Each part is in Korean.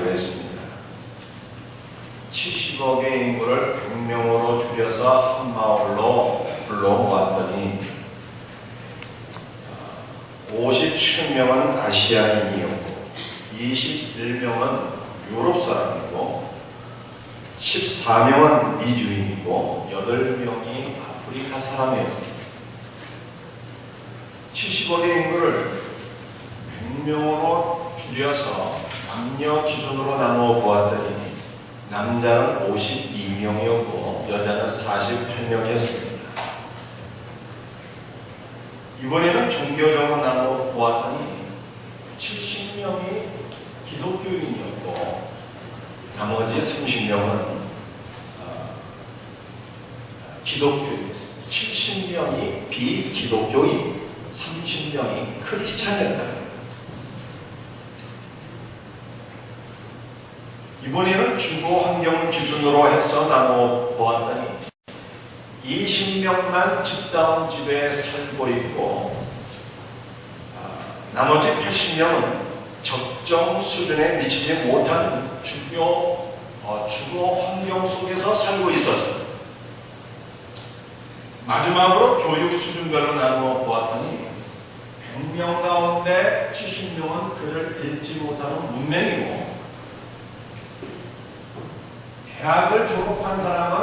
하기로 했습니다. 70억의 인구를 100명으로 줄여서 한 마을로 불러모았더니 57명은 아시아인이었고 21명은 유럽 사람이고 14명은 미주인이고 8명이 아프리카 사람이었습니다. 70억의 인구를 100명으로 줄여서 남녀 기준으로 나누어 보았더니 남자는 52명이었고 여자는 48명이었습니다. 이번에는 종교적으로 나누어 보았더니 70명이 기독교인이었고 나머지 30명은 기독교인이었습니다. 70명이 비기독교인, 30명이 크리스찬이었다. 이번에는 주거 환경을 기준으로 해서 나누어 보았더니 20명만 집다운 집에 살고 있고 나머지 80명은 적정 수준에 미치지 못하는 주거 환경 속에서 살고 있었습니다. 마지막으로 교육 수준별로 나누어 보았더니 100명 가운데 70명은 글을 읽지 못하는 문맹이고 대학을 졸업한 사람은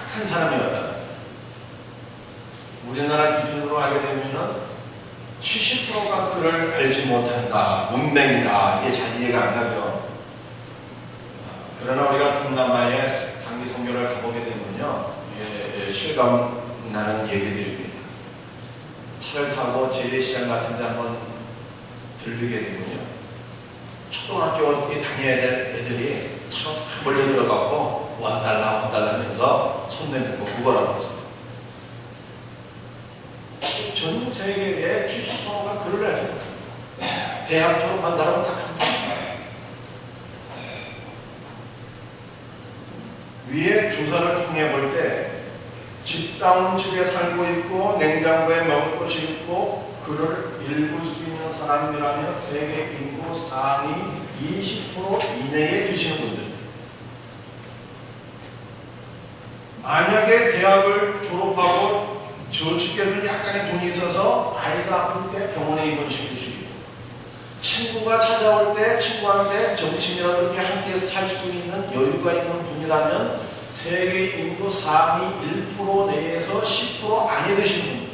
한 사람이었다. 우리나라 기준으로 하게 되면은 70%가 글을 알지 못한다, 문맹이다. 이게 잘 이해가 안 가죠. 그러나 우리가 동남아에 단기 선교를 가보게 되면요, 실감 나는 얘기들입니다. 차를 타고 재래시장 같은 데 한번 들리게 되면요, 초등학교에 다녀야 될 애들이 차로 다 몰려 들어가고 원달러 하면서 손 내밀고 구걸하고 있어요. 전 세계의 70%가 글을 알죠. 대학 졸업한 사람은 딱 한 번. 위에 조사를 통해 볼 때 집다운 집에 살고 있고 냉장고에 먹을 것이 있고 글을 읽을 수 있는 사람이라면 세계 인구 상위 20% 이내에 드시는 분들. 만약에 대학을 졸업하고 저축해둔 약간의 돈이 있어서 아이가 아플 때 병원에 입원시킬 수 있고 친구가 찾아올 때 친구한테 점심이라도 이렇게 함께 살 수 있는 여유가 있는 분이라면 세계 인구 상위 1% 내에서 10% 안에 드시는 분.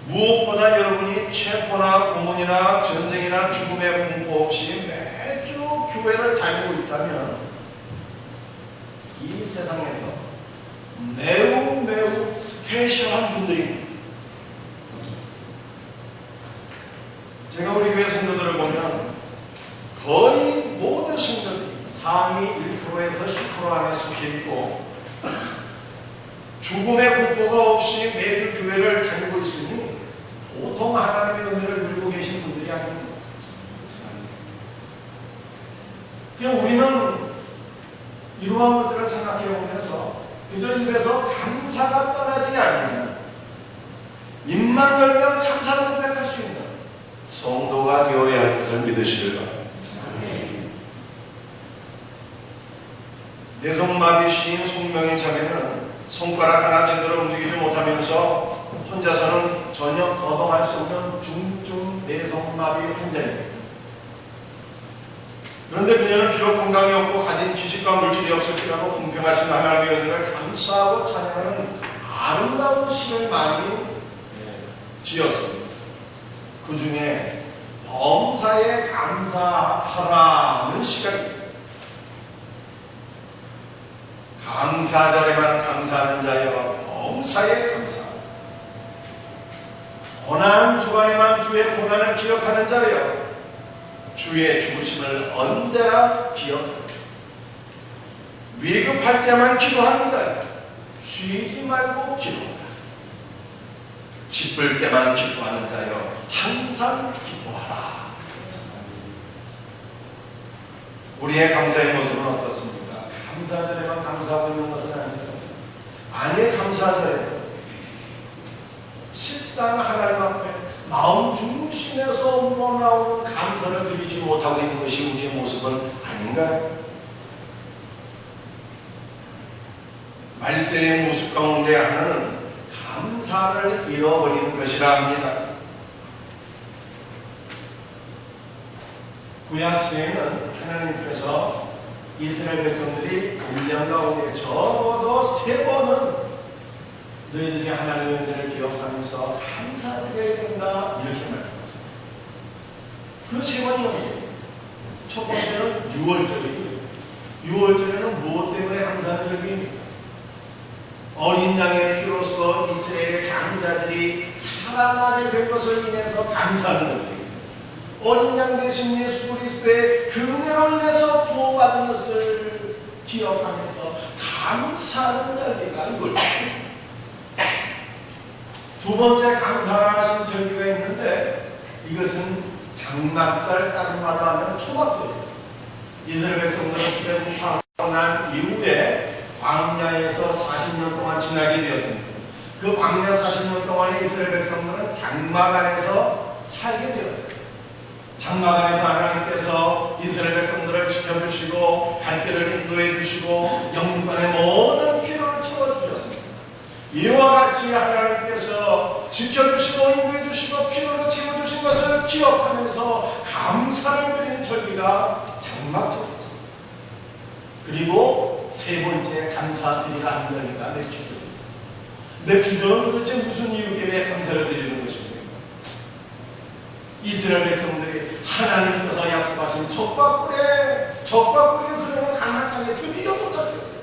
무엇보다 여러분이 체포나 고문이나 전쟁이나 죽음의 공포 없이 매주 교회를 다니고 있다면 이 세상에서 매우 스페셜한 분들입니다. 제가 우리 교회 성도들을 보면 거의 모든 성도들이 상위 1%에서 10% 안에 속해 있고 죽음의 공포가 없이 매주 교회를 다니고 있으니 보통 하나님의 은혜를 누리고 계신 분들이 아닙니다. 그냥 우리는 이러한 것들을 생각해 보면서 그저 입에서 감사가 떠나지 않으면 입만 열면 감사를 고백할 수 있는 성도가 되어야 할 것을 믿으시길 바랍니다. 뇌성마비 시인 송명희 자매는 손가락 하나 제대로 움직이지 못하면서 혼자서는 전혀 거동할 수 없는 중증 뇌성마비 환자입니다. 그런데 그녀는 비록 건강이 없고 가진 지식과 물질이 없을지라도 공평하신 하나님의 은혜를 감사하고 찬양하는 아름다운 시를 많이 지었습니다. 그 중에 범사에 감사하라는 시가 있습니다. 감사절에만 감사하는 자여 범사에 감사하라. 고난 주간에만 주의 고난을 기억하는 자여 주의 죽으심을 언제나 기억하라. 위급할 때만 기도하는 자여 쉬지 말고 기도하라. 기쁠 때만 기도하는 자여 항상 기도하라. 우리의 감사의 모습은 어떻습니까? 감사절에만 감사하고 있는 것은 아닙니다. 아니의 감사절에 실상 하나님 앞에 마음 중심에서 우러나오는 감사를 드리지 못하고 있는 것이 우리의 모습은 아닌가요? 말세의 모습 가운데 하나는 감사를 잃어버리는 것이라 합니다. 구약 시대에는 하나님께서 이스라엘 백성들이 1년 가운데 적어도 3번은 너희들이 하나님의 은혜를 기억하면서 감사드려야 된다 이렇게 말씀하셨어요. 그 3번이 뭐예요? 첫 번째는 6월절이에요. 6월절에는 무엇 때문에 감사드립니까? 어린 양의 피로써 이스라엘의 장자들이 살아나게 된 것을 인해서 감사하는 것입니다. 어린 양 대신 예수 그리스도의 그 은혜로 인해서 구원받은 것을 기억하면서 감사하는 절기가 이걸. 두 번째 감사하신 절기가 있는데 이것은 장막절, 다른 말로 하면 초막절입니다. 이스라엘 백성들은 출애굽하고 난 이후에 광야에서 40년 동안 지나게 되었습니다. 그 광야 40년 동안에 이스라엘 백성들은 장막 안에서 살게 되었어요. 장막 안에서 하나님께서 이스라엘 백성들을 지켜주시고 갈 길을 인도해 주시고 영육간의 모든 필요를 채워주셨습니다. 이와 같이 하나님께서 지켜주시고 인도해 주시고 필요를 채워주신 것을 기억하면서 감사를 드리는 절기가 장막절이었습니다. 그리고 세 번째 감사드리라 하는 절기가 맥주절입니다. 맥주절은 도대체 무슨 이유 때문에 감사를 드리는 것입니까? 이스라엘 백성들이 하나님께서 약속하신 적과 꿀이 흐르는 가나안 땅에 드디어 도착했어요.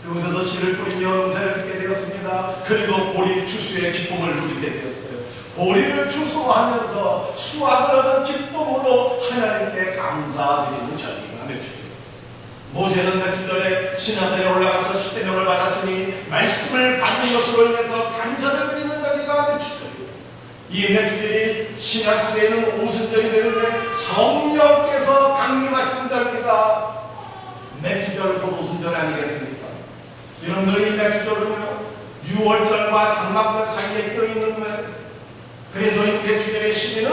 그곳에서 씨를 뿌리며 은사를 듣게 되었습니다. 그리고 보리 추수의 기쁨을 누리게 되었어요. 보리를 추수하면서 수확을 얻은 기쁨으로 하나님께 감사드리는 절기가 맥주절. 모세는 맥주절에 시내산에 올라가서 십계명을 받았으니 말씀을 받은 것으로 인해서 감사를 드리는 절기가 맥주절이에요. 이 맥주절이 신약시대에는 오순절이 되는데 성령께서 강림하신 절기가 맥주절 곧 오순절 아니겠습니까? 여러분들 이 맥주절은요 6월절과 장막절 사이에 껴있는 거예요. 그래서 이 맥주절의 시기는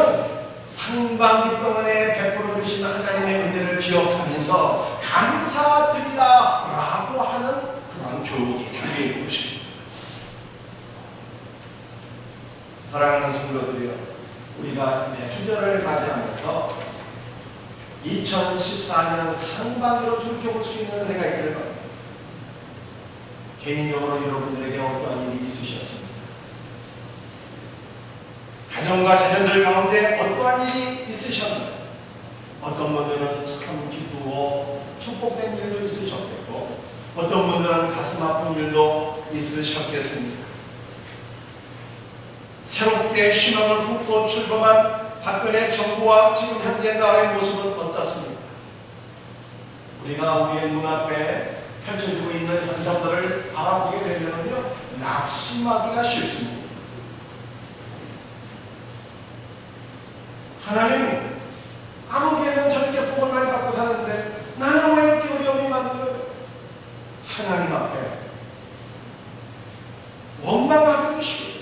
상반기 동안에 베풀어 주신 하나님의 은혜를 기억하면서 감사드리다라고 하는 그런 교육이 담겨있는 것입니다. 사랑하는 성도들이여, 우리가 맥주절을 맞이하면서 2014년 상반기로 돌이켜볼 수 있는 은혜가 있기를 바랍니다. 개인적으로 여러분들에게 어떠한 일이 있으셨습니까? 가정과 자녀들 가운데 어떠한 일이 있으셨나요? 어떤 분들은 참 기쁘고 축복된 일도 있으셨겠고 어떤 분들은 가슴 아픈 일도 있으셨겠습니다. 새롭게 신앙을 품고 출범한 박근혜 정부와 지금 현재 나라의 모습은 어떻습니까? 우리가 우리의 눈앞에 펼쳐지고 있는 현상들을 알아보게 되면요 낙심하기가 쉽습니다. 하나님, 아무 개는 저렇게 복을 많이 받고 사는데 나는 왜 이렇게 어려움이 많은가요? 하나님 앞에 원망하는 것이고,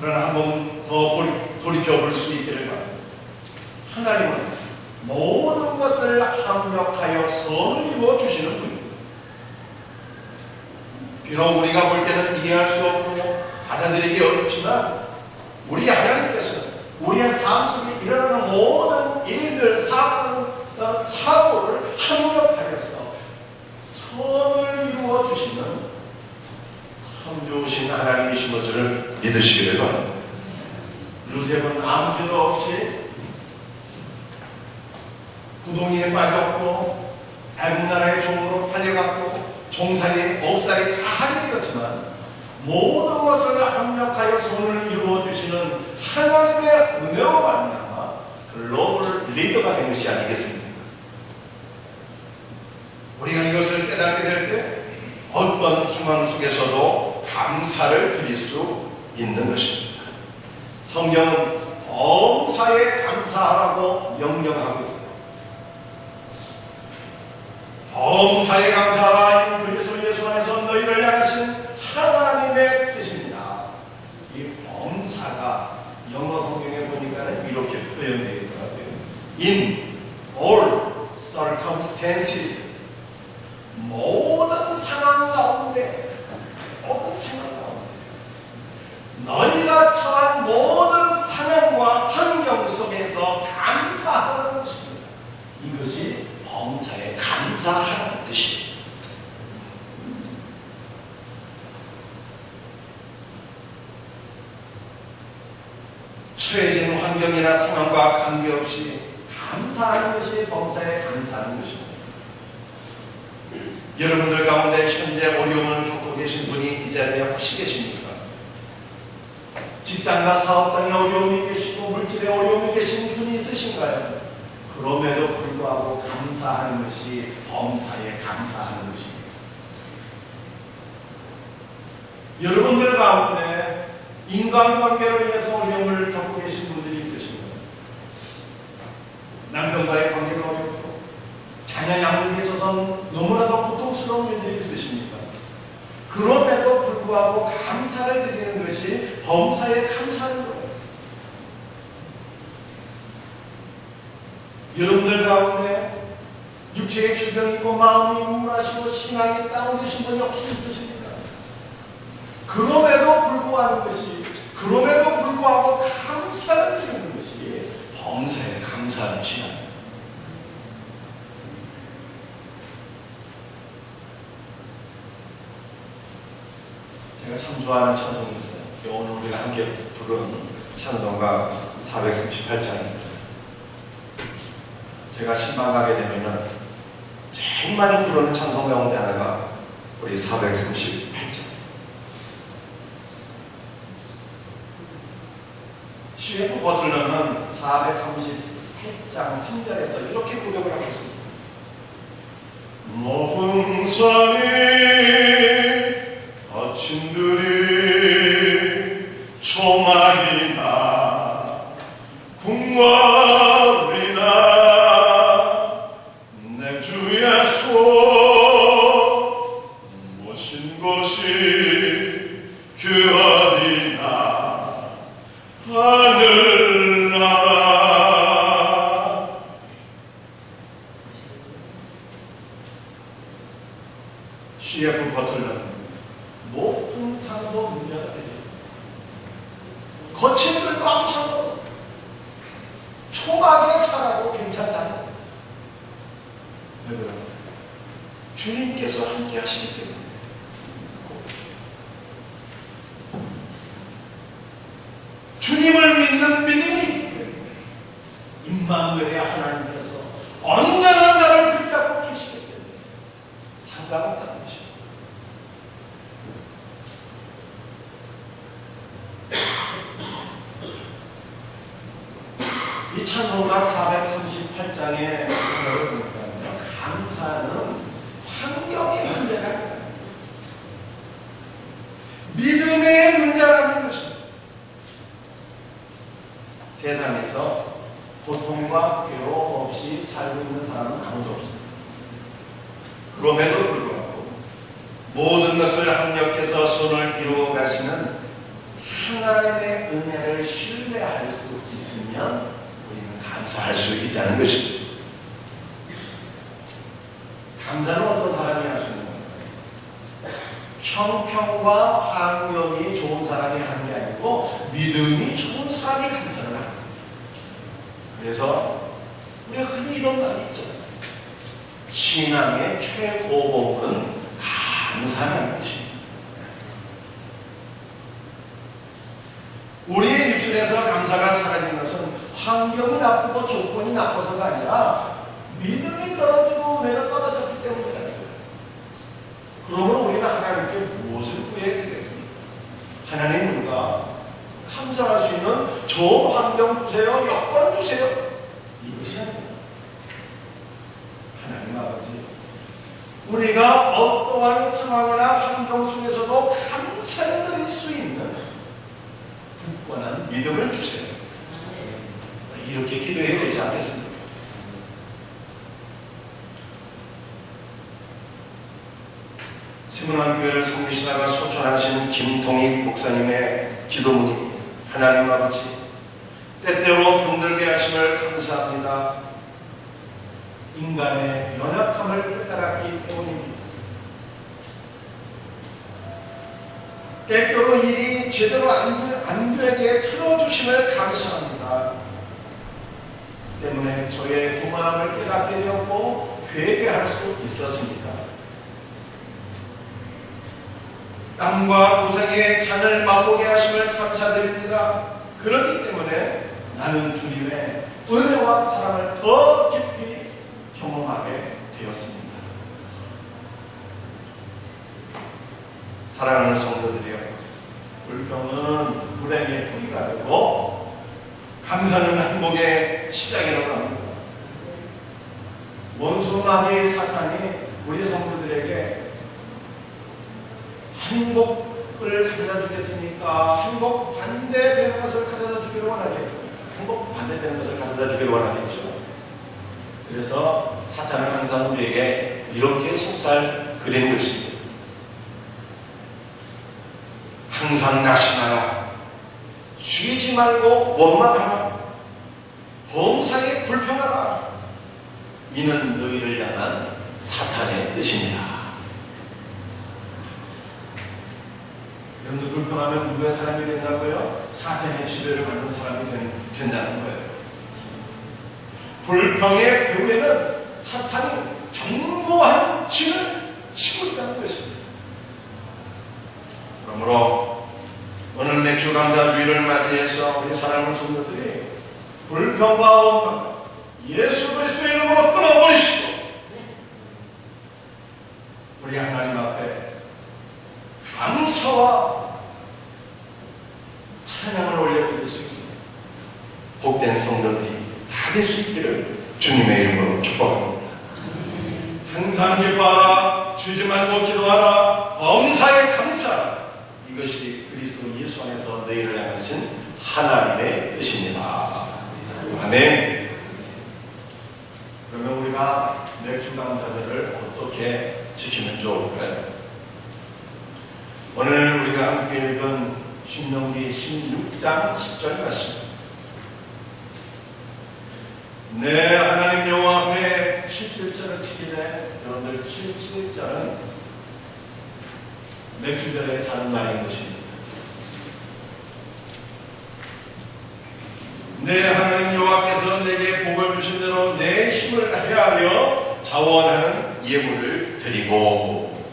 그러나 한 번 더 돌이켜볼 수 있기를 바랍니다. 하나님은 모든 것을 합력하여 선을 이루어 주시는 분입니다. 비록 우리가 볼 때는 이해할 수 없고 받아들이기 어렵지만 우리 하나님께서 우리의 삶 속에 일어나는 모든 일들, 사고를 합력하여서 선을 이루어 주시는 참 좋으신 하나님이신 것을 믿으시기를 바랍니다. 요셉은 아무 죄도 없이 구덩이에 빠졌고 애국 나라의 종으로 팔려갔고 종살이, 목살이 다 하게 되었지만 모든 것을 합력하여 손을 이루어 주시는 하나님의 은혜로 말미암아 글로벌 리더가 된 것이 아니겠습니까? 우리가 이것을 깨닫게 될 때 어떤 상황 속에서도 감사를 드릴 수 있는 것입니다. 성경은 범사에 감사하라고 명령하고 있습니다. 범사에 감사하라. 이는 그리스도 예수 안에서 너희를 향하신 하나님의 뜻입니다. 이 범사가 In all circumstances, 모든 상황 가운데, 너희가 처한 모든 상황과 환경 속에서 감사하는 것입니다. 이것이 범사에 감사하라는 뜻이에요. 처해진 환경이나 상황과 관계없이 감사하는 것이 범사에 감사하는 것입니다. 여러분들 가운데 현재 어려움을 겪고 계신 분이 이 자리에 혹시 계십니까? 직장과 사업장에 어려움이 계시고 물질에 어려움이 계신 분이 있으신가요? 그럼에도 불구하고 감사하는 것이 범사에 감사하는 것입니다. 여러분들 가운데 인간관계로 인해서 어려움을 겪고 계신 분들이 있으십니다. 남편과의 관계가 어렵고 자녀 양육에 있어서 너무나도 고통스러운 일들이 있으십니까? 그럼에도 불구하고 감사를 드리는 것이 범사에 감사하는 거예요. 여러분들 가운데 육체의 질병이 있고 마음이 우울하시고 신앙이 다운되신 분이 혹시 있으십니까? 그럼에도 불구하고 감사를 드리는 것이 범사에 감사하는 신앙입니다. 제가 참 좋아하는 찬송이 있어요. 오늘 우리가 함께 부르는 찬송가 438장입니다. 제가 신방 가게 되면은 제일 많이 부르는 찬송 가운데 하나가 우리 438장. CF 버틀러는 438장 3절에서 이렇게 고백을 하고 있습니다. 높은 산이 거친들이 초막이나 궁궐이나 내 주 예수 모신 곳이 그 어디나 하늘나라. CF 버틀러는 높은 산도 문제가 되죠. 거친 들도 아무 상관없고 초막에 살아도 괜찮다. 왜 그런가? 주님께서 함께 하시기 때문에. 주님을 믿는 믿음이 임마누엘의 하나님께서 언제나 나를 붙잡고 계시기 때문에 상관없다는 것입니다. 이 찬송가 438장의 구절을 보니까 감사는 환경의 문제가 아니라 믿음의 문제라는 것입니다. 세상에서 고통과 괴로움 없이 살고 있는 사람은 아무도 없습니다. 그럼에도 불구하고 모든 것을 합력해서 손을 이루어 가시는 하나님의 은혜를 신뢰할 수 있으면 우리는 감사할 수 있다는 것입니다. 감사는 어떤 사람이 할 수 있는 건가요? 형평과 환경이 좋은 사람이 하는 게 아니고 믿음이 좋은 사람이 감사를 합니다. 그래서 우리가 흔히 이런 말이 있잖아요. 신앙의 최고봉은 감사하는 것입니다. 우리의 입술에서 감사가 사라진 것은 환경이 나쁘고 조건이 나빠서가 아니라 믿음이 떨어지고 은혜가 떨어졌기 때문이라는 거예요. 그러므로 우리는 하나님께 무엇을 구해야 되겠습니까? 하나님 우리가 감사할 수 있는 좋은 환경 주세요, 여건 주세요. 이것이 아니에요. 하나님 아버지, 우리가 어떠한 상황이나 환경 속에서도 감사를 드릴 수 있는 굳건한 믿음을 주세요. 이렇게 기도해야 되지 않겠습니까? 세문안교회를 섬기시다가 소천하신 김동익 목사님의 기도문입니다. 하나님 아버지, 때때로 때때로 병들게 하심을 감사합니다. 인간의 연약함을 깨달았기 때문입니다. 때때로 일이 제대로 안 되게 틀어주심을 감사합니다. 때문에 저의 교만함을 깨닫게 되었고 회개할 수 있었습니다. 땀과 고생의 잔을 맛보게 하심을 감사드립니다. 그렇기 때문에 나는 주님의 은혜와 사랑을 더 깊이 경험하게 되었습니다. 사랑하는 성도들이여, 불평은 불행의 뿌리가 되고 감사는 행복의 시작이라고 합니다. 원수 마귀 사탄이 우리 성도들에게 행복을 가져다 주겠습니까? 행복 반대되는 것을 가져다 주기를 원하겠습니까? 행복 반대되는 것을 가져다 주기를 원하겠죠. 그래서 사탄은 항상 우리에게 이렇게 속살 그리는 것입니다. 항상 낙심하라. 쉬지 말고 원망하라. 범사에 불평하라. 이는 너희를 향한 사탄의 뜻입니다. 여러분들 불평하면 누구의 사람이 된다고요? 사탄의 지배를 받는 사람이 된다는 거예요. 불평의 배후에는 사탄이 견고한 진을 치고 있다는 것입니다. 그러므로 오늘 맥주감사주의를 맞이해서 우리 사랑하는 성도들이 불평과 원망 예수 그리스도의 이름으로 끊어버리시고 우리 하나님 앞에 감사와 찬양을 올려드릴 수 있는 복된 성도들이 다 될 수 있기를 주님의 이름으로 축복합니다. 항상 기뻐하라. 쉬지 말고 기도하라. 범사에 감사하라. 이것이 그리스도 예수 안에서 너희를 향하신 하나님의 뜻입니다. 아멘. 그러면 우리가 맥주 감사절을 어떻게 지키면 좋을까요? 오늘 우리가 함께 읽은 신명기 16장 10절 말씀. 내 하나님 여호와 앞에 7절을 지키되 여러분들 7절은 맥주절의 다른 말인 것입니다. 내 하나님 여호와께서 내게 복을 주신 대로 내 힘을 다하여 자원하는 예물을 드리고.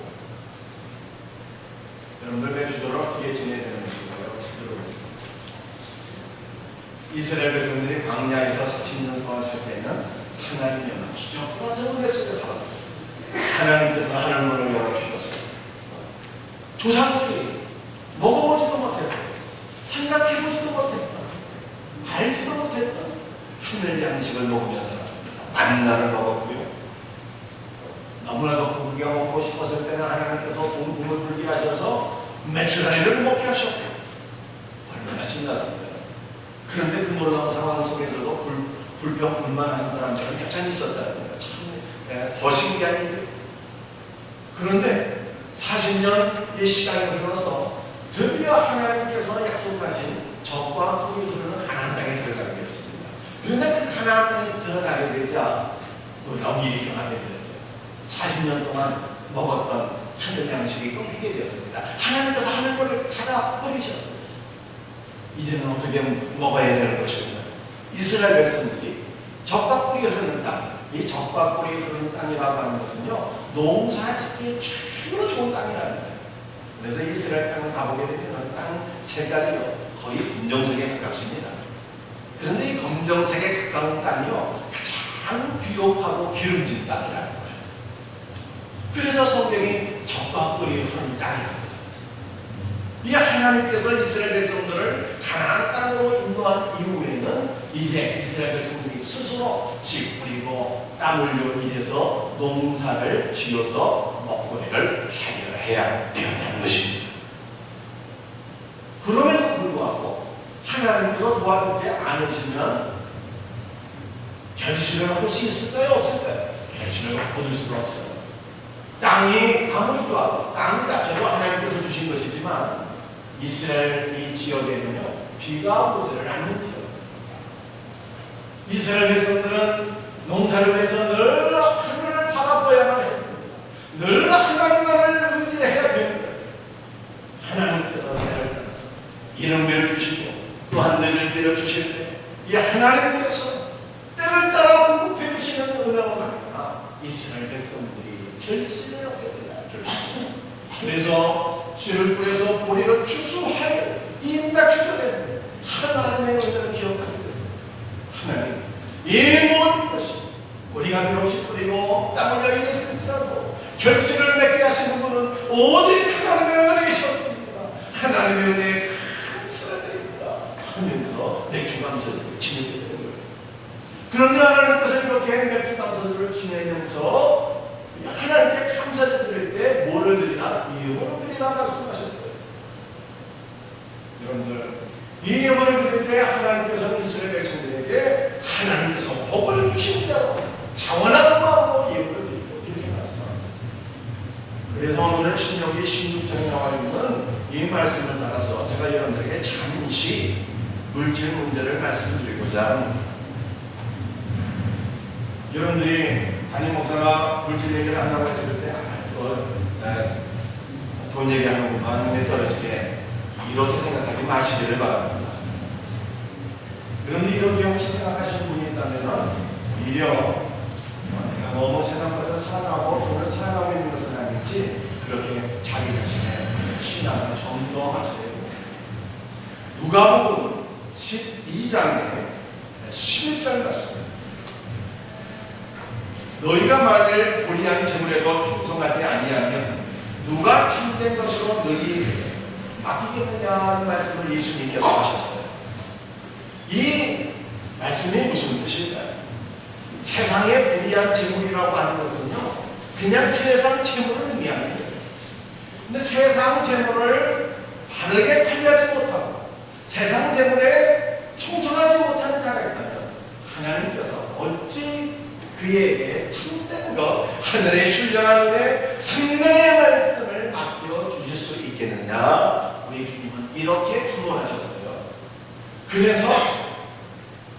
여러분들 맥주절을 어떻게 지내야 되는 것인가요? 이스라엘 백성들이 광야에서 40년 동안 살 때는 하나님의 기적과 은혜 속에 살았어요. 하나님께서 하늘문을 열어주셨어요. 조상들이 먹어보지도 못했다, 생각해보지도 못했다, 알지도 못했다 하늘 양식을 먹으며 살았습니다. 만나를 먹었고요. 너무나도 고기가 먹고 싶었을 때는 하나님께서 동금을 불게 하셔서 메추라리를 먹게 하셨고 얼마나 신났습니다. 그런데 그 놀라운 상황 속에서도 불평 불만하는 사람들은 여전히 있었다는 거예요. 참 더 신기한 일이에요. 그런데 40년의 시간이 흘러서 드디어 하나님께서 약속하신 적과 꿀이 흐르는 가나안 땅에 들어가게 되었습니다. 그런데 그 가나안 땅에 들어가게 되자 놀라운 일이 일어나게 되었어요. 40년 동안 먹었던 하늘 양식이 끊기게 되었습니다. 하나님께서 하늘물을 닫아버리셨어요. 이제는 어떻게 먹어야 되는 것입니다. 이스라엘 백성들이 적과 꿀이 흐르는 땅, 이 적과 꿀이 흐르는 땅이라고 하는 것은요, 농사 짓기에 최고로 좋은 땅이라는 거예요. 그래서 이스라엘 땅을 가보게 되면 땅 색깔이요, 거의 검정색에 가깝습니다. 그런데 이 검정색에 가까운 땅이요, 가장 비옥하고 기름진 땅이라는 거예요. 그래서 성경이 적과 꿀이 흐르는 땅이라는 거예요. 이 하나님께서 이스라엘 백성들을 가나안 땅으로 인도한 이후에는 이제 이스라엘 백성들이 스스로 집 뿌리고 땀 흘려 일해서 농사를 지어서 먹거리를 해결해야 되었다는 것입니다. 그럼에도 불구하고 하나님께서 도와주지 않으시면 결실을 얻을 수 있을까요? 없을까요? 결실을 얻을 수가 없어요. 땅이 아무리 좋아도 땅 자체도 하나님께서 주신 것이지만 이스라엘 이 지역에는요, 비가 오지를 않는 지역. 이스라엘 백성들은 농사를 위해서 늘 하늘을 바라보야만 했습니다. 늘 하나님만을 의지해야 됩니다. 하나님께서 나를 따라서 이런 배를 주시고 또한 너를 내려주실 때 이 하나님께서 때를 따라 공급해 주시는 은혜로 말미암아 이스라엘 백성들이 결실을 얻게 된다. 결실. 그래서 씨를 뿌려서 보리로 추수하여 이 맥주들에 하나님의 은혜를 기억하게 됩니다. 하나님, 이 모든 것이 우리가 비록 뿌리고 땀 흘려 있을지라도 결실을 맺게 하시는 분은 오직 하나님의 은혜이셨습니다. 하나님의 은혜에 감사를 드립니다 하면서 맥주 감사를 지내게 되는 거예요. 그런데 하나님께서 이렇게 맥주 감사를 지내면서 하나님께 감사를 드릴 때 뭐를 드리나? 이음을 드리라 말씀하셨어요. 여러분들, 이 예물을 드릴 때 하나님께서 이스라엘 백성들에게 하나님께서 복을 주신 대로 자원한 마음으로 예물을 드리고 이렇게 말씀합니다. 그래서 오늘 신명기 16장에 나와 있는 이 말씀을 따라서 제가 여러분들에게 잠시 물질 문제를 말씀드리고자 합니다. 여러분들이 담임 목사가 물질 얘기를 한다고 했을 때 돈 얘기하는구나 눈에 떨어지게 이렇게 생각하지 마시기를 바랍니다. 그런데 이렇게 혹시 생각하시는 분이 있다면 오히려 내가 너무 세상 것을 사랑하고 돈을 사랑하고 있는 것은 아닌지 그렇게 자기 자신의 신앙을 점검하셔야 됩니다. 누가복음 12장에 11절 말씀입니다. 너희가 만일 불의한 재물에도 충성하지 아니하면 누가 참된 것으로 너희에게 맡기겠느냐는 말씀을 예수님께서 하셨어요. 이 말씀이 무슨 뜻일까요? 세상의 불의한 재물이라고 하는 것은요, 그냥 세상 재물을 의미하는 거예요. 근데 세상 재물을 바르게 관리하지 못하고 세상 재물에 충성하지 못하는 자가 있다면 하나님께서 어찌 그에게 참된 것, 하늘의 신령한 은혜, 생명의 말씀을 맡겨주실 수 있겠느냐? 우리 주님은 이렇게 반문하셨어요. 그래서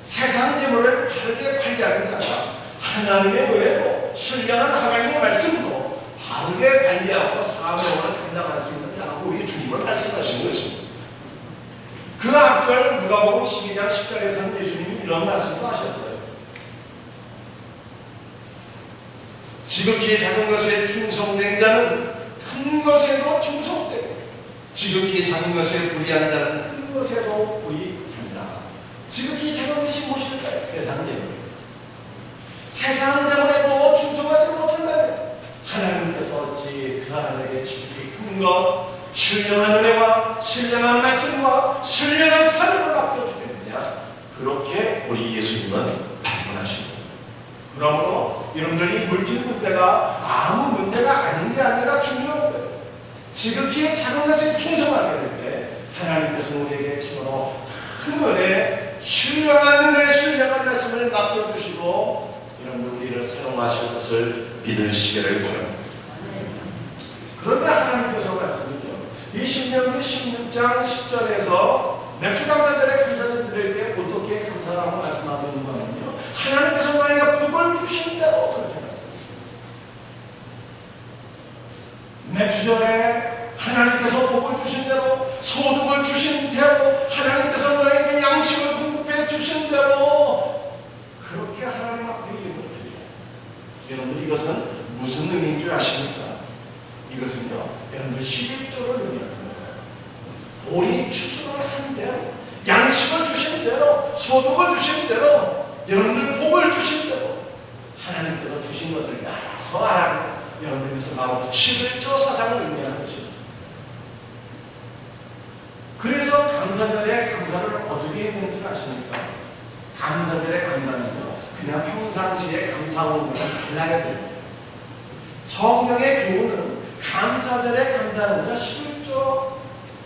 세상 재물을 바르게 관리하는 자가 하나님의 은혜로 신령한 하나님의 말씀으로 바르게 관리하고 사명을 감당할 수 있는 자라고 우리 주님은 말씀하신 것입니다. 그 앞절 누가복음 12장 10절에서는 예수님이 이런 말씀도 하셨어요. 지극히 작은 것에 충성된 자는 큰 것에도 충성되고 지극히 작은 것에 불의한 자는 큰 것에도 불의한다. 지극히 작은 것이 무엇일까요? 세상 재물. 세상 재물에도 충성하지 못한다면 하나님께서 어찌 그 사람에게 지극히 큰 것, 신령한 은혜와 신령한 말씀과 신령한 사명을 맡겨주겠느냐? 그렇게 우리 예수님은 반문하십니다. 그러므로 여러분들 이 물질 문제가 아무 문제가 아닌 게 아니라 중요한 거예요. 지극히 작은 것에 충성하게 될 때 하나님께서 우리에게 참으로 큰 은혜, 신령한 은혜, 신령한 말씀을 맡겨주시고 여러분들 우리를 사용하실 것을 믿으시기를 바랍니다. 그런데 하나님께서 말씀이죠. 이 신명기 16장 10절에서 맥주 감사들의 감사를 드릴 때 어떻게 감사라고 말씀하고 있는 거는요. 하나님께서 너희가 복을 주신 대로 그렇게 말씀합니다. 맥주절에 하나님께서 복을 주신 대로, 소득을 주신 대로, 하나님께서 너에게 양식을 공급해 주신 대로 그렇게 하나님 앞에 예물을 드려요. 여러분 이것은 무슨 의미인 줄 아십니까? 이것은요, 여러분들 11조를 의미합니다. 보리 추수를 한 대로, 양식을 주신 대로, 소득을 주신 대로, 여러분들 복을 주신 대로 하나님께서 주신 것을 알아서 알아요. 여러분들 이것은 바로 11조 사상을 의미하는 것입니다. 그래서 감사절에 감사를 어떻게 했는 줄 아십니까? 감사절에 감사는요, 그냥 평상시에 감사하는 것은 달라야 됩니다. 성경의 교훈은 감사절에 감사는요 11조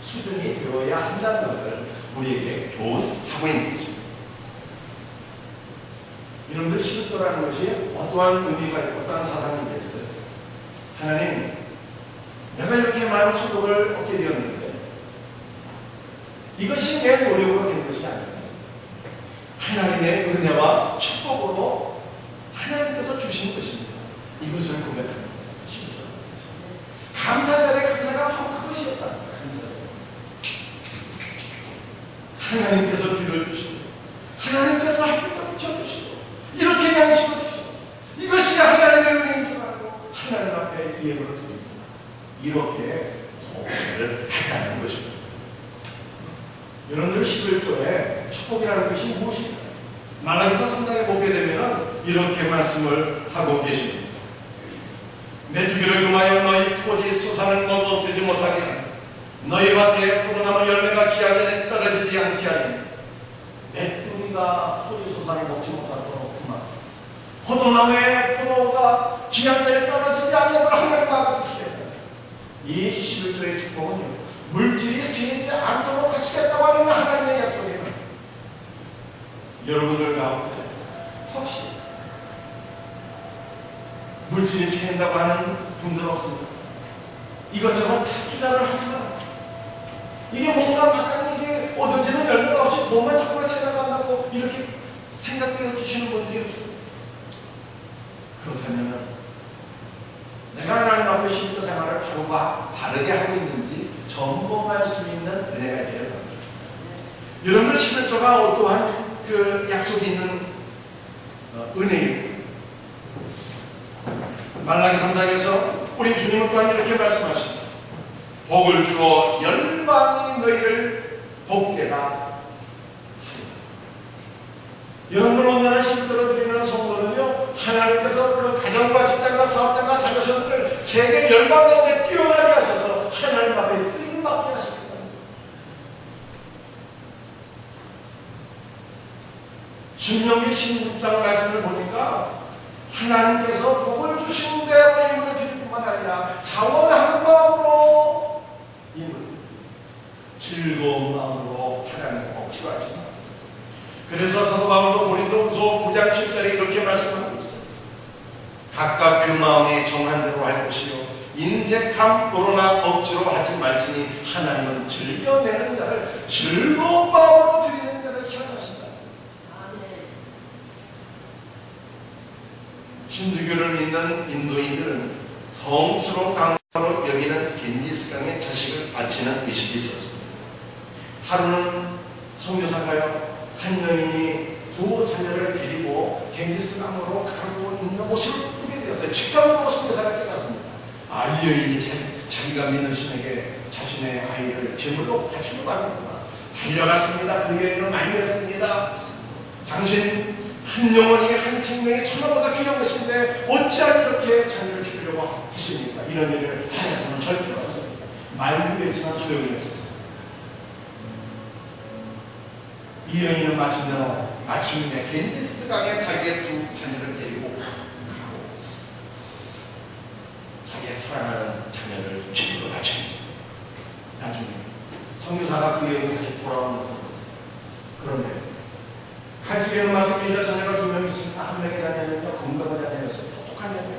수준이 되어야 한다는 것을 우리에게 교훈하고 있는 것입니다. 여러분들 11조라는 것이 어떠한 의미가 있고 어떠한 사상이 있겠어요? 하나님, 내가 이렇게 많은 소득을 얻게 되었는데 이것이 내 노력으로 된 것이 아닙니다. 하나님의 은혜와 축복으로 하나님께서 주신 것입니다. 이것을 고백합니다. 감사절의 감사가 바로 그것이었다. 하나님께서 비를 주시고 하나님께서 하늘도 붙여주시고 이렇게 양식을 주셨어. 이것이 하나님의 은혜인 줄 알고 하나님 앞에 예물을 드립니다. 이렇게 고백을 했다는 것입니다. 여러분들 11조에 축복이라는 것이 무엇인가? 말라기서 3장에 보게 되면 이렇게 말씀을 하고 계십니다. 내 주기를 금하여 너희 토지 수산을 먹어들지 못하게 하니 너희 밭에 포도나무 열매가 기하게 떨어지지 않게 하니 내 뿌리가 토지 수산을 먹지 못하도록 그만 포도나무에 포도가 기하게 떨어지지 않는 걸 하나님 막아주시겠다. 이 11조의 축복은요, 물질이 쓰이지 않도록 하시겠다고 하는 하나님의 약속입니다. 여러분들 가운데 혹시 물질이 새인다고 하는 분들 없습니다. 이것저것 다 투자를 하지만 이게 뭔가 막강히 이게 얻어지는 열매가 없이 돈만 자꾸만 생각한다고 이렇게 생각되어 주시는 분들이 없습니다. 그렇다면 내가 하나님 앞에 신앙생활을 바르게 하고 있는지 점검할 수 있는 은혜가 되어야 합니다. 여러분들 11조가 어떠한 그 약속이 있는 은혜입니다. 말라기 3장에서 우리 주님은 또한 이렇게 말씀하셨습니다. 복을 주어 열방이 너희를 복되다 하리라. 여러분들 오늘날 힘들어 드리는 성도는요, 하나님께서 그 가정과 직장과 사업장과 자녀들을 세계 열방 가운데 뛰어나게 하셔서 하나님 앞에 쓰임받게 하십니다. 신명기 16장 말씀을 보니까 하나님께서 복을 주신 대로 힘을 드릴 뿐만 아니라 자원하는 마음으로 힘을 즐거운 마음으로 하나님을 복지로 하십니다. 그래서 사도 바울도 고린도후서 9장 7절에 이렇게 말씀하고 있어요. 각각 그 마음에 정한 대로 할 것이요 인색함으로나 억지로 하지 말지니 하나님은 즐겨내는 자를 즐거운 마음으로 드리는 자를 사랑하신다. 힌두교를 믿는 인도인들은 성스러운 강으로 여기는 겐지스강에 자식을 바치는 의식이 있었습니다. 하루는 선교사가요, 한 여인이 두 자녀를 데리고 겐지스강으로 가고 있는 모습을 보게 되었어요. 직감으로 선교사가 깨닫습니다. 이 여인이 자기가 믿는 신에게 자신의 아이를 제물로 바치려고 하는구나. 달려갔습니다. 그 여인은 말렸습니다. 당신 한 영혼이 한 생명이 천하보다 귀한 것인데 어찌하여 이렇게 자녀를 주려고 하십니까? 이런 일을 하나님은 절대로 안 합니다. 말구했지만 소용이 없었어요. 이 여인은 마침내 겐지스강에 자기의 두 자녀를 데리고 가고 자기의 사랑하는 자녀를 주님으로 바칩니다. 나중에 선교사가 그 여인이 다시 돌아오는 것을 보았어요. 그런데 같이 배우는 말씀입니다. 자녀가 두 명 있으니까 한 명의 자녀는요 건강한 자녀였어요. 똑똑한 자녀.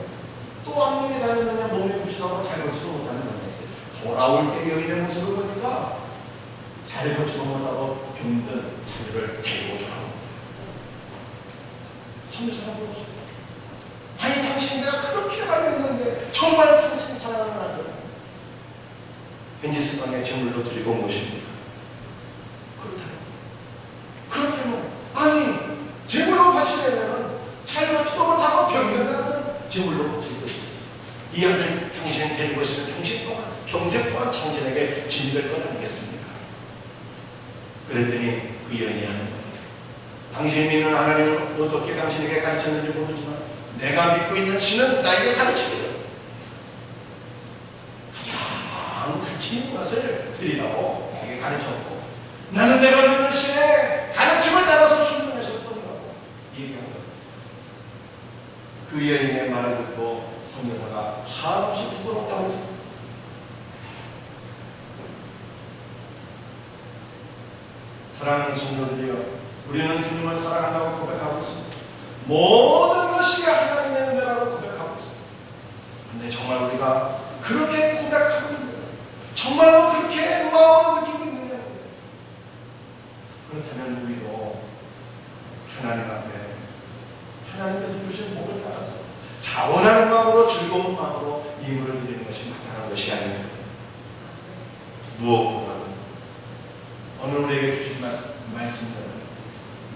또 한 명의 자녀는요 몸이 부실하고 잘 걷지도 못하는 자녀였어요. 돌아올 때 여인의 모습을 보니까 잘 걷지도 못하고 병든 자녀를 데리고 돌아옵니다. 선교사가 물었어요. 아니 당신 내가 그렇게 말했는데 정말 당신 사랑을 하더라. 겐지스강에 제물로 드리고 모십니다. 그렇다면 그렇다면 아니 제물로 바치려면 잘 걷지도 못하고 병든다는 제물로 바칠 것입니다. 이 아들 당신이 데리고 있으면 평생 동안 당신에게 진될 것 아니겠습니까? 그랬더니 그 여인이 하는 겁니다. 당신이 믿는 하나님을 어떻게 당신에게 가르쳤는지 모르지만 내가 믿고 있는 신은 나에게 가르치거든. 가장 가치 있는 것을 드리라고 나에게 가르쳤고 나는 내가 믿는 신의 가르침을 따라서 순종했을 뿐이라고 얘기한 겁니다. 그 여인의 말을 듣고 선교사가 한없이 부끄럽다고 했습니다. 사랑하는 성도들이여, 우리는 주님을 사랑한다고 고백하고 있습니다. 모든 것이 하나님의 은혜라고 고백하고 있습니다. 그런데 정말 우리가 그렇게 고백하고 있느냐? 정말로 그렇게 마음으로 느끼고 있느냐? 그렇다면 우리도 하나님 앞에 하나님께서 주신 복을 따라서 자원하는 마음으로 즐거운 마음으로 예물을 드리는 것이 마땅한 것이 아닙니다. 무엇보다도 오늘 우리에게 주신 말씀대로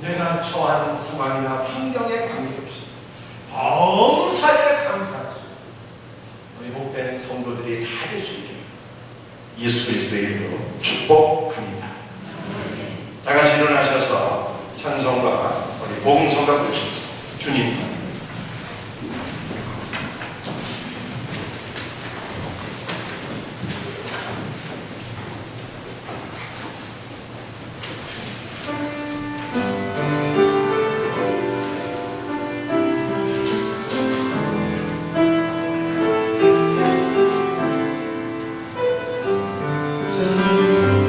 내가 처한 상황이나 환경에 관계없이 범사에 감사할 수 우리 복된 성도들이 다 될 수 있게 예수 그리스도의 이름으로 축복합니다. 다 같이 일어나셔서 찬송과 우리 복음성가 부르십시오. 주님 Yeah.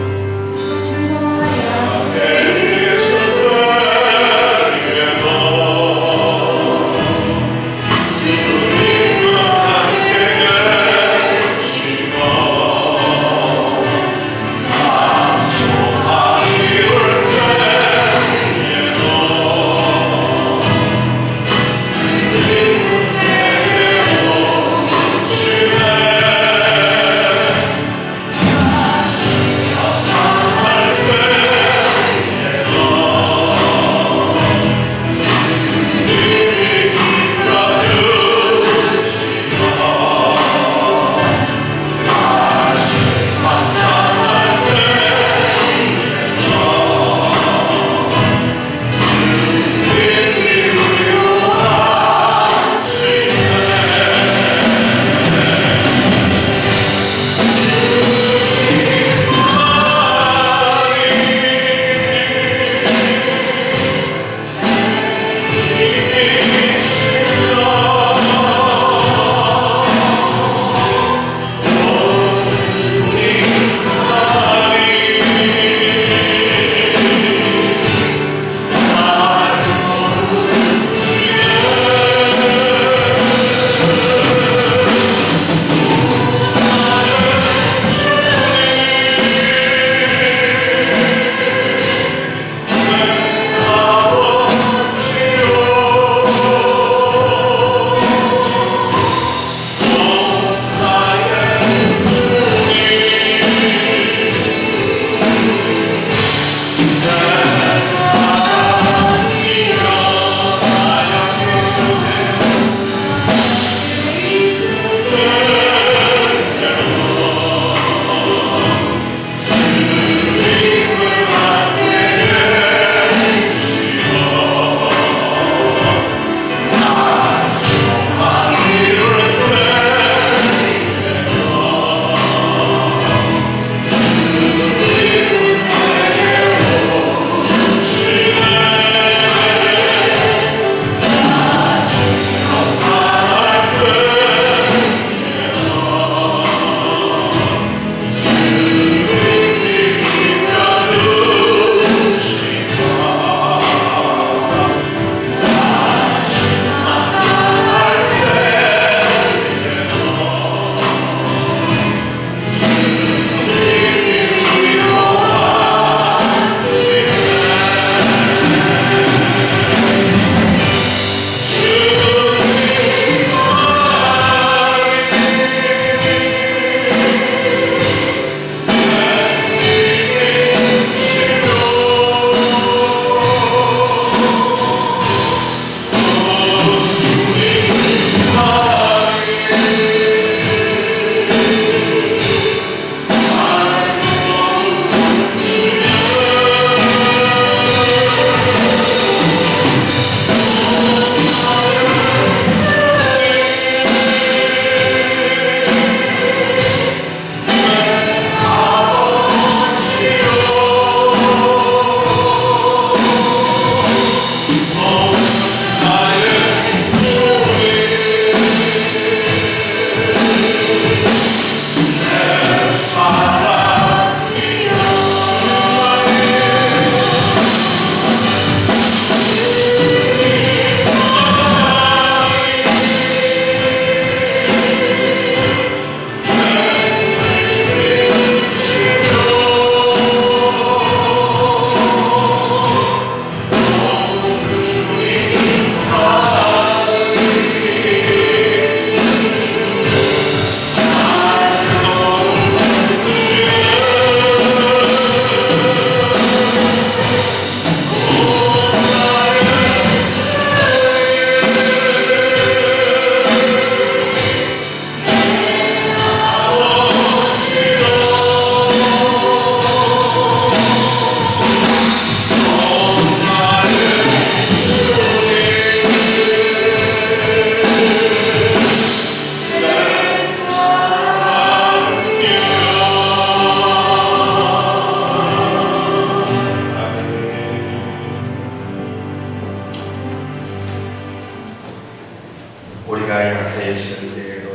우리가 약해 있을 때에도,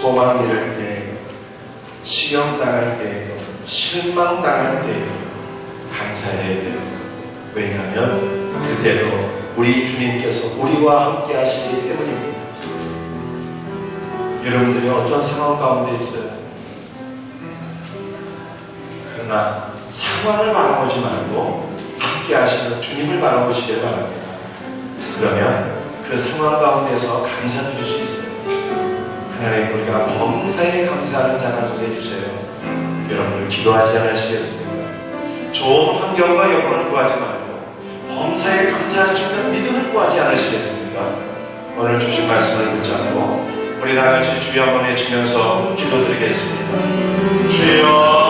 소망 잃을 때에도, 시험당할 때에도, 실망당할 때에도 감사해야 돼요. 왜냐하면 그때도 우리 주님께서 우리와 함께 하시기 때문입니다. 여러분들이 어떤 상황 가운데 있어요? 그러나 상황을 바라보지 말고 함께 하시는 주님을 바라보시길 바랍니다. 그러면 그 상황 가운데서 감사드릴 수 있어요. 하나님, 우리가 범사에 감사하는 자가 되게 해주세요. 여러분들 기도하지 않으시겠습니까? 좋은 환경과 여건을 구하지 말고 범사에 감사할 수 있는 믿음을 구하지 않으시겠습니까? 오늘 주신 말씀을 붙잡고 우리 다같이 주여 한번 외치면서 기도드리겠습니다. 주여,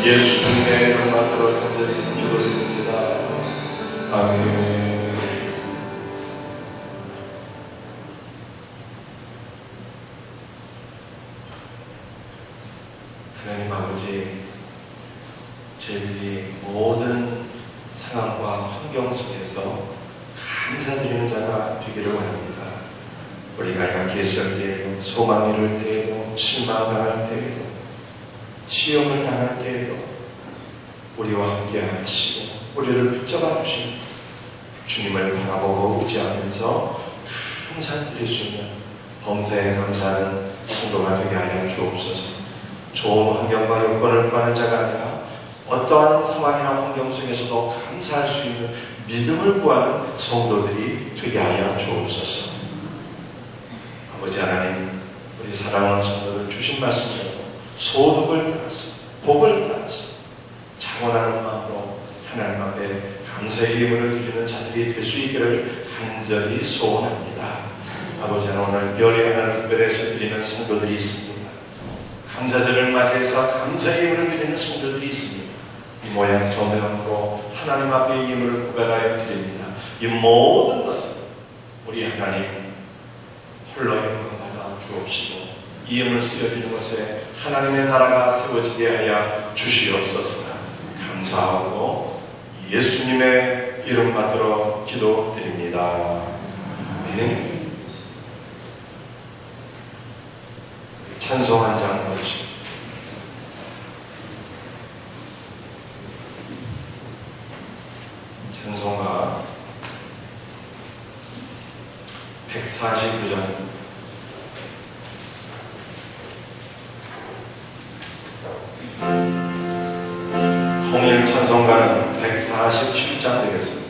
예수님의 이름 받들어 간절히 기도드립니다. 아멘. 하나님 아버지, 저희들이 모든 상황과 환경 속에서 감사드리는 자가 되기를 원합니다. 우리가 약했을 때에도, 소망 잃을 때에도, 실망당할 때에도, 시험을 당할 때에도 우리와 함께 하시고 우리를 붙잡아 주시고 주님을 바라보고 의지하면서 감사드릴 수 있는 범사에 감사하는 성도가 되게 하여 주옵소서. 좋은 환경과 여건을 구하는 자가 아니라 어떠한 상황이나 환경 속에서도 감사할 수 있는 믿음을 구하는 성도들이 되게 하여 주옵소서. 아버지 하나님, 우리 사랑하는 성도들 주신 말씀대로 소득을 따라서, 복을 따라서 자원하는 마음으로 하나님 앞에 감사의 예물을 드리는 자들이 될 수 있기를 간절히 소원합니다. 아버지 하나님, 오늘 별의 하나님 특별해서 드리는 성도들이 있습니다. 감사절을 맞이해서 감사의 예물을 드리는 성도들이 있습니다. 이 모양 저 모양으로 하나님 앞에 예물을 구별하여 드립니다. 이 모든 것은 우리 하나님 홀로 영광 받아 주옵시고 이 예물을 쓰여드리는 것에 하나님의 나라가 세워지게 하여 주시옵소서. 감사하고 예수님의 이름 받들어 기도드립니다. 아멘. 찬송 한 장 보시죠. 찬송가 149장. 통일 찬송가는 147장 되겠습니다.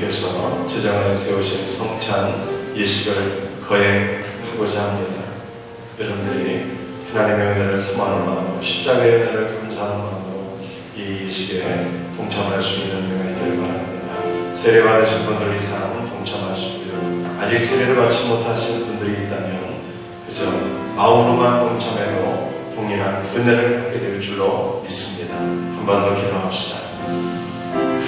주님께서 제정하여 세우신 성찬 예식을 거행하고자 합니다. 여러분들이 하나님의 은혜를 사모하는 마음으로, 십자가의 은혜를 감사하는 마음으로 이 예식에 동참할 수 있는 은혜가 있기를 바랍니다. 세례 받으신 분들 이상 동참하시고요. 아직 세례를 받지 못하신 분들이 있다면 그저 마음으로만 동참해도 동일한 은혜를 받게 될 줄로 믿습니다. 한 번 더 기도합시다.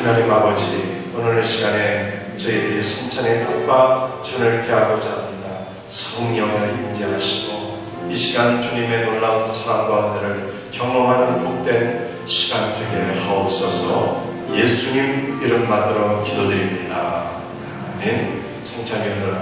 하나님 아버지, 오늘 이 시간에 저희들이 성찬의 떡과 잔을 깨하고자 합니다. 성령의 임재하시고 이 시간 주님의 놀라운 사랑과 은혜를 경험하는 복된 시간 되게 하옵소서. 예수님 이름 받들어 기도드립니다. 아멘. 성찬이 오늘